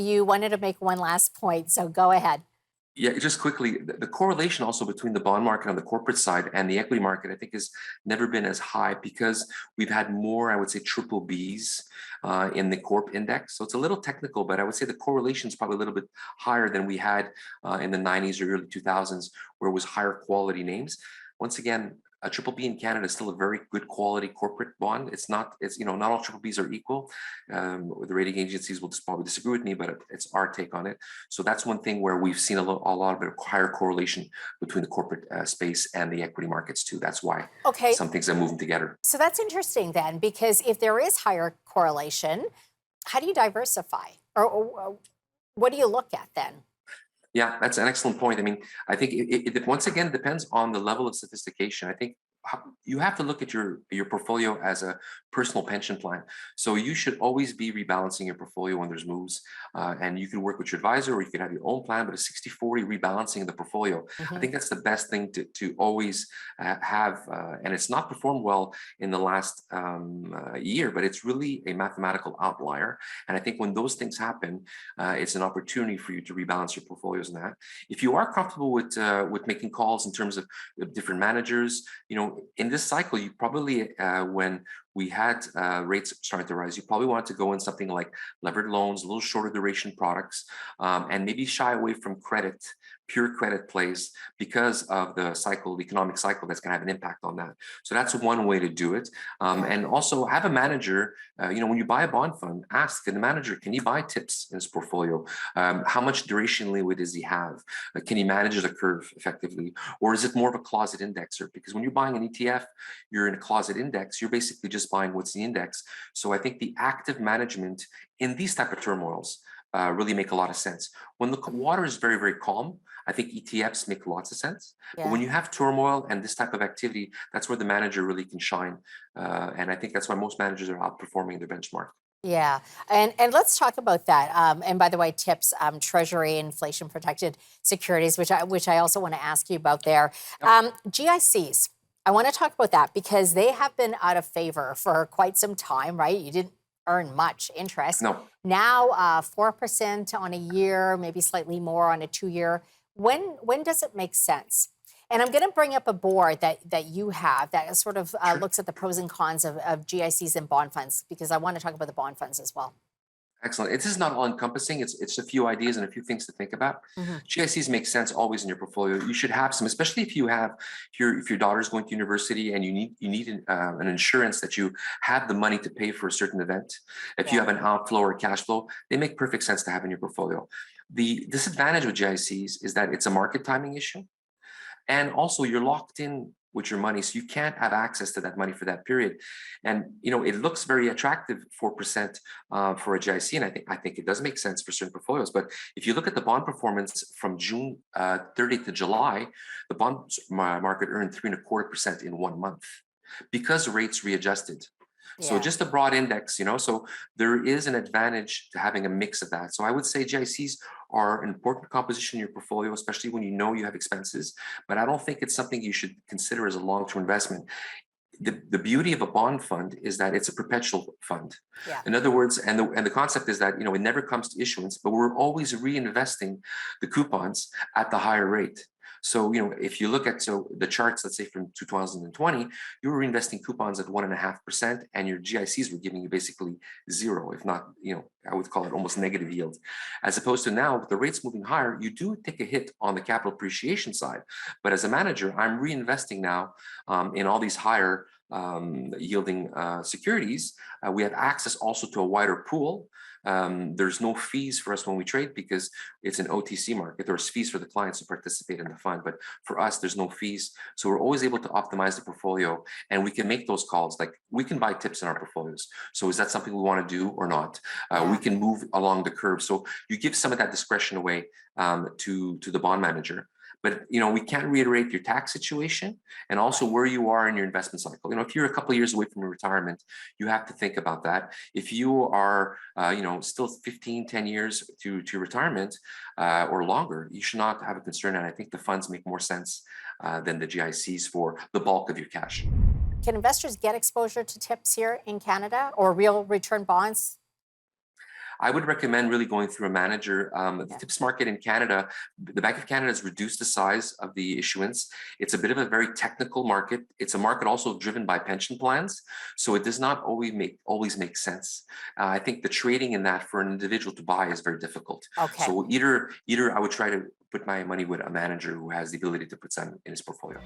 you wanted to make one last point, so go ahead. Yeah, just quickly, the correlation also between the bond market on the corporate side and the equity market, I think, has never been as high because we've had more, I would say, triple Bs in the corp index. So it's a little technical, but I would say the correlation is probably a little bit higher than we had in the 90s or early 2000s, where it was higher quality names. Once again, a triple B in Canada is still a very good quality corporate bond. Not all triple Bs are equal. The rating agencies will just probably disagree with me, but it's our take on it. So that's one thing where we've seen a lot of higher correlation between the corporate space and the equity markets too. That's why Okay, some things are moving together. so that's interesting then, because if there is higher correlation, how do you diversify? Or what do you look at then? Yeah, that's an excellent point. I mean, I think it once again depends on the level of sophistication. I think you have to look at your portfolio as a personal pension plan. So you should always be rebalancing your portfolio when there's moves. And you can work with your advisor or you can have your own plan, but a 60-40 rebalancing the portfolio. I Hmm. think that's the best thing to always have. And it's not performed well in the last year, but it's really a mathematical outlier. And I think when those things happen, it's an opportunity for you to rebalance your portfolios in that. If you are comfortable with making calls in terms of different managers, in this cycle, you probably, when we had rates starting to rise, you probably want to go in something like levered loans, a little shorter duration products, and maybe shy away from pure credit plays because of the economic cycle that's going to have an impact on that. So that's one way to do it. Yeah. And also have a manager, when you buy a bond fund, ask the manager, can he buy tips in his portfolio? How much duration leeway does he have? Can he manage the curve effectively? Or is it more of a closet indexer? Because when you're buying an ETF, you're in a closet index, you're basically just buying what's the index. So I think the active management in these type of turmoils really make a lot of sense. When the water is very, very calm, I think ETFs make lots of sense. But Yeah. when you have turmoil and this type of activity, that's where the manager really can shine. And I think that's why most managers are outperforming their benchmark. Yeah, and let's talk about that. And by the way, tips, Treasury inflation protected securities, which I also want to ask you about there. Yep. GICs. I want to talk about that because they have been out of favor for quite some time, right? You didn't earn much interest. No. Now, 4% on a year, maybe slightly more on a 2 year. When does it make sense? And I'm going to bring up a board that you have that sort of Sure. looks at the pros and cons of GICs and bond funds, because I want to talk about the bond funds as well. Excellent. It is not all encompassing. It's a few ideas and a few things to think about. Hmm. GICs make sense always in your portfolio. You should have some, especially if your daughter's going to university and you need an insurance that you have the money to pay for a certain event. If you Yeah. have an outflow or cash flow, they make perfect sense to have in your portfolio. The disadvantage with GICs is that it's a market timing issue. And also you're locked in with your money, so you can't have access to that money for that period. And it looks very attractive, 4% for a GIC, and I think it does make sense for certain portfolios. But if you look at the bond performance from June 30th to July, the bond market earned 3.25% in 1 month because rates readjusted. So Yeah. just a broad index, so there is an advantage to having a mix of that. So I would say GICs are an important composition in your portfolio, especially when you have expenses. But I don't think it's something you should consider as a long-term investment. The beauty of a bond fund is that it's a perpetual fund. Yeah. In other words, and the concept is that it never comes to issuance, but we're always reinvesting the coupons at the higher rate. So if you look at the charts, let's say from 2020, you were reinvesting coupons at 1.5%, and your GICs were giving you basically zero, if not I would call it almost negative yield. As opposed to now, with the rates moving higher, you do take a hit on the capital appreciation side. But as a manager, I'm reinvesting now in all these higher yielding securities. We have access also to a wider pool. There's no fees for us when we trade because it's an OTC market. There's fees for the clients to participate in the fund, but for us, there's no fees. So we're always able to optimize the portfolio, and we can make those calls. Like we can buy tips in our portfolios. So is that something we want to do or not? We can move along the curve. So you give some of that discretion away to the bond manager. But we can't reiterate your tax situation and also where you are in your investment cycle. If you're a couple of years away from your retirement, you have to think about that. If you are, still 15, 10 years to retirement or longer, you should not have a concern. And I think the funds make more sense than the GICs for the bulk of your cash. Can investors get exposure to tips here in Canada or real return bonds? I would recommend really going through a manager. The Yeah. TIPS market in Canada, the Bank of Canada has reduced the size of the issuance. It's a bit of a very technical market. It's a market also driven by pension plans, so it does not always make sense. I think the trading in that for an individual to buy is very difficult. Okay. So either I would try to put my money with a manager who has the ability to put some in his portfolio.